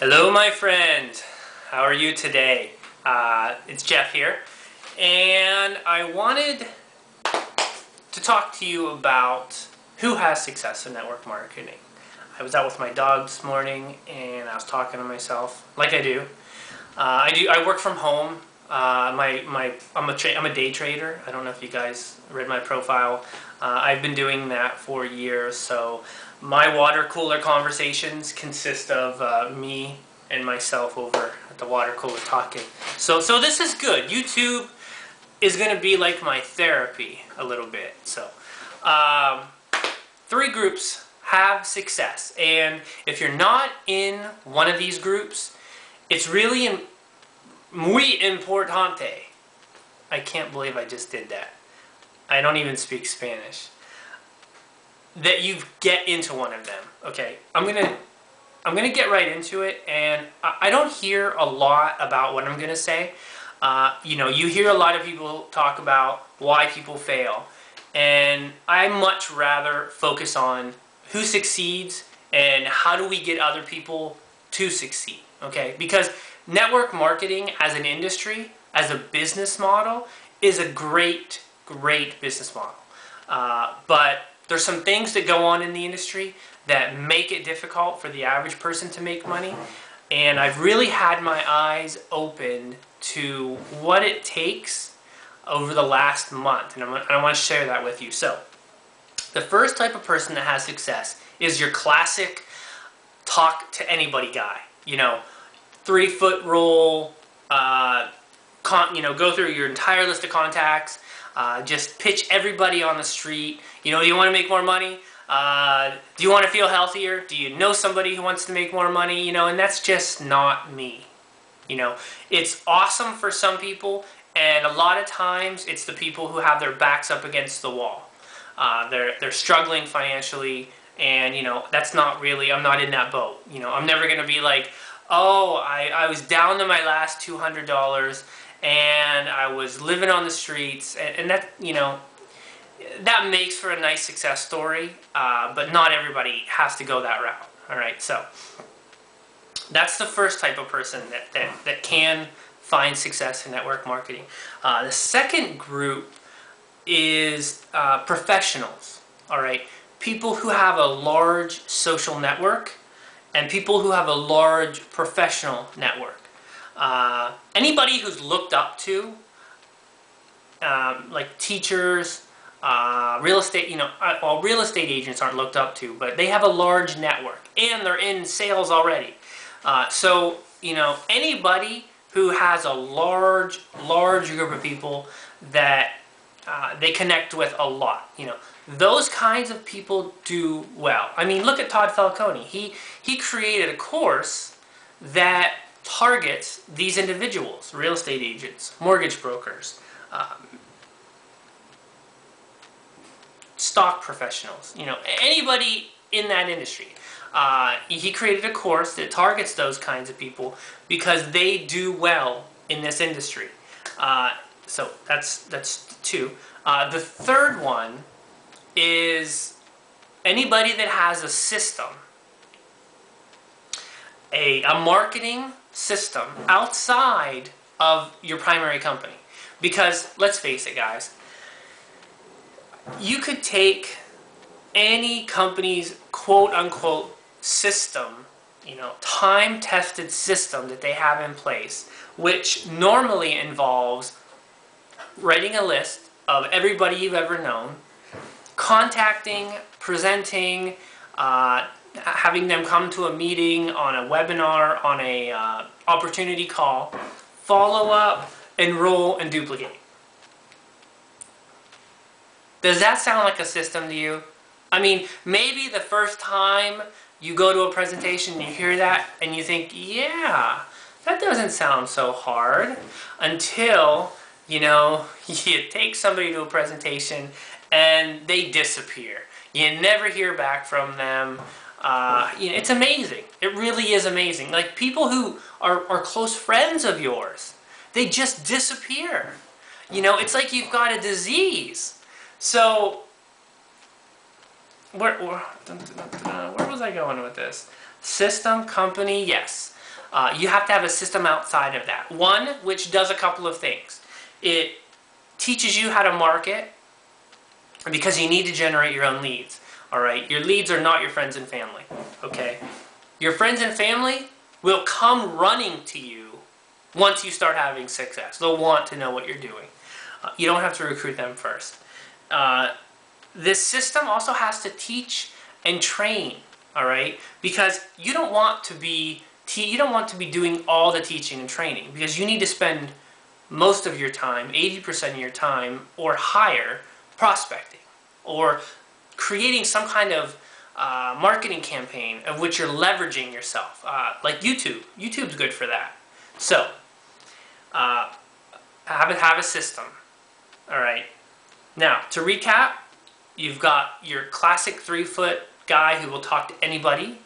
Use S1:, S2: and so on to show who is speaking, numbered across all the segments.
S1: Hello, my friend. How are you today? It's Jeff here, and I wanted to talk to you about who has success in network marketing. I was out with my dog this morning, and I was talking to myself, like I do. I work from home. I'm a day trader. I don't know if you guys read my profile. I've been doing that for years, so my water cooler conversations consist of me and myself over at the water cooler talking. So this is good. YouTube is going to be like my therapy a little bit. So, 3 groups have success, and if you're not in one of these groups, it's really muy importante. I can't believe I just did that. I don't even speak Spanish. That you get into one of them. Okay, I'm gonna get right into it, and I don't hear a lot about what I'm gonna say. You hear a lot of people talk about why people fail, and I much rather focus on who succeeds and how do we get other people to succeed. Okay, because network marketing as an industry, as a business model, is a great business model, but there's some things that go on in the industry that make it difficult for the average person to make money, and I've really had my eyes open to what it takes over the last month, and I want to share that with you. So, the first type of person that has success is your classic talk to anybody guy. 3-foot rule, go through your entire list of contacts, just pitch everybody on the street. Do you want to make more money? Do you want to feel healthier? Do you know somebody who wants to make more money? And that's just not me. It's awesome for some people, and a lot of times it's the people who have their backs up against the wall. They're struggling financially, and that's not really, I'm not in that boat. I'm never going to be like, oh, I was down to my last $200 and I was living on the streets, and that, that makes for a nice success story, but not everybody has to go that route. Alright, so that's the first type of person that can find success in network marketing. The second group is professionals. Alright, people who have a large social network and people who have a large professional network. Anybody who's looked up to, like teachers, real estate, well, real estate agents aren't looked up to, but they have a large network and they're in sales already. So anybody who has a large group of people that they connect with a lot, those kinds of people do well. I mean, look at Todd Falcone. He created a course that targets these individuals, real estate agents, mortgage brokers, stock professionals, anybody in that industry. He created a course that targets those kinds of people because they do well in this industry. So that's 2. The third one is anybody that has a system, a marketing system outside of your primary company. Because let's face it, guys, you could take any company's quote-unquote system, time-tested system that they have in place, which normally involves writing a list of everybody you've ever known, contacting, presenting, having them come to a meeting, on a webinar, on a opportunity call, follow up, enroll, and duplicate. Does that sound like a system to you? I mean, maybe the first time you go to a presentation and you hear that and you think, yeah, that doesn't sound so hard, until, you take somebody to a presentation and they disappear. You never hear back from them. It's amazing. It really is amazing. Like, people who are close friends of yours, they just disappear. It's like you've got a disease. So, where was I going with this? System, company, yes. You have to have a system outside of that. One, which does a couple of things. It teaches you how to market, because you need to generate your own leads. All right, your leads are not your friends and family. Okay, your friends and family will come running to you once you start having success. They'll want to know what you're doing. You don't have to recruit them first. This system also has to teach and train. All right, because you don't want to be doing all the teaching and training, because you need to spend most of your time, 80% of your time or higher, prospecting or creating some kind of marketing campaign of which you're leveraging yourself, like YouTube. YouTube's good for that. So have a system. All right. Now to recap, you've got your classic 3-foot guy who will talk to anybody.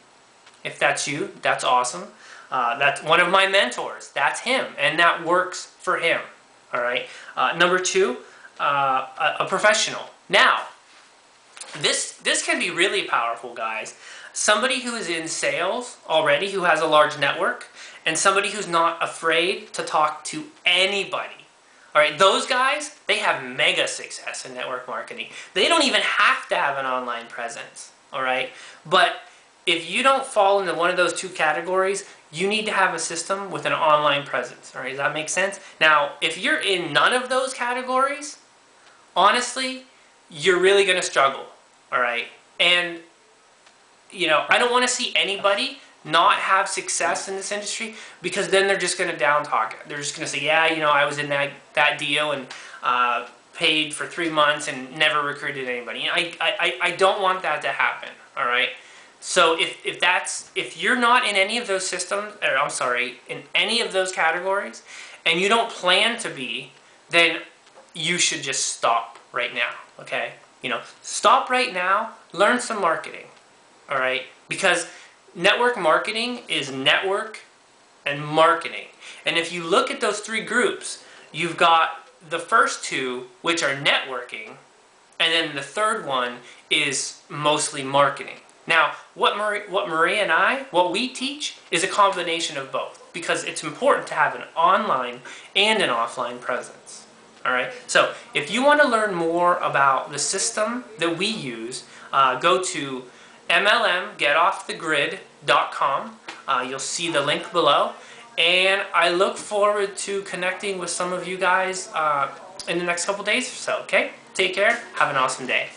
S1: If that's you, that's awesome. That's one of my mentors. That's him, and that works for him. All right. Number 2, a professional. Now, this can be really powerful, guys. Somebody who is in sales already, who has a large network, and somebody who's not afraid to talk to anybody. All right, those guys, they have mega success in network marketing. They don't even have to have an online presence. All right, but if you don't fall into one of those 2 categories, you need to have a system with an online presence. All right, does that make sense? Now, if you're in none of those categories, honestly, you're really going to struggle. All right, and I don't want to see anybody not have success in this industry, because then they're just going to down talk it. They're just going to say, yeah, I was in that deal and paid for 3 months and never recruited anybody. I don't want that to happen. All right. So if you're not in any of those systems, or I'm sorry, in any of those categories, and you don't plan to be, then you should just stop right now. Okay. Stop right now. Learn some marketing. All right, because network marketing is network and marketing. And if you look at those 3 groups, you've got the first 2, which are networking, and then the third one is mostly marketing. Now, what Maria and I, what we teach is a combination of both, because it's important to have an online and an offline presence. All right, so if you want to learn more about the system that we use, go to mlmgetoffthegrid.com. You'll see the link below, and I look forward to connecting with some of you guys in the next couple days or so. Okay, take care, have an awesome day.